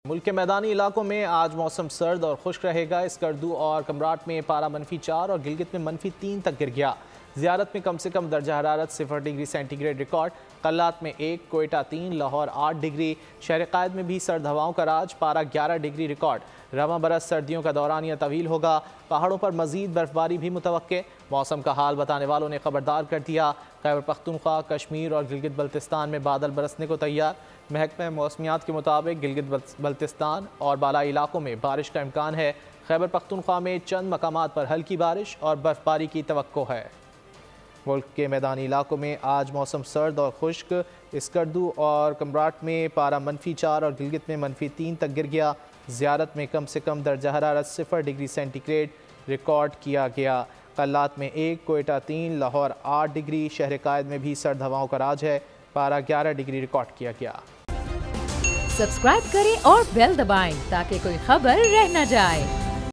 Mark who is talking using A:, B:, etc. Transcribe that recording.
A: मुल्क के मैदानी इलाकों में आज मौसम सर्द और खुश्क रहेगा। स्कर्दू और कमराट में पारा -4 और गिलगित में -3 तक गिर गया। ज़ियारत में कम से कम दर्जा हरारत 0 डिग्री सेंटीग्रेड रिकॉर्ड। कल्लात में 1, कोयटा 3, लाहौर 8 डिग्री। शहर कायद में भी सर्द हवाओं का राज, पारा 11 डिग्री रिकॉर्ड। रवा बरस सर्दियों का दौरानिया तवील होगा। पहाड़ों पर मजीद बर्फबारी भी मुतवक्के। मौसम का हाल बताने वालों ने खबरदार कर दिया। खैबर पख्तूनख्वा, कश्मीर और गिलगित बल्तिस्तान में बादल बरसने को तैयार। महकमा मौसमियात के मुताबिक गिलगित बल्तिस्तान और बालाई इलाकों में बारिश का इम्कान है। खैबर पख्तूनख्वा में चंद मकामात पर हल्की बारिश और बर्फबारी की तवक्को है। मुल्क के मैदानी इलाकों में आज मौसम सर्द और खुश्क। स्कर्दू और कमराट में पारा -4 और गिलगित में -3 तक गिर गया। ज़ियारत में कम से कम दर्जा हरारत 0 डिग्री सेंटीग्रेड रिकॉर्ड किया गया। कल्लात में 1, कोयटा 3, लाहौर 8 डिग्री। शहर कायद में भी सर्द हवाओं का राज है। पारा 11 डिग्री रिकॉर्ड किया गया।
B: सब्सक्राइब करें और बेल दबाएं ताकि कोई खबर रह न जाए।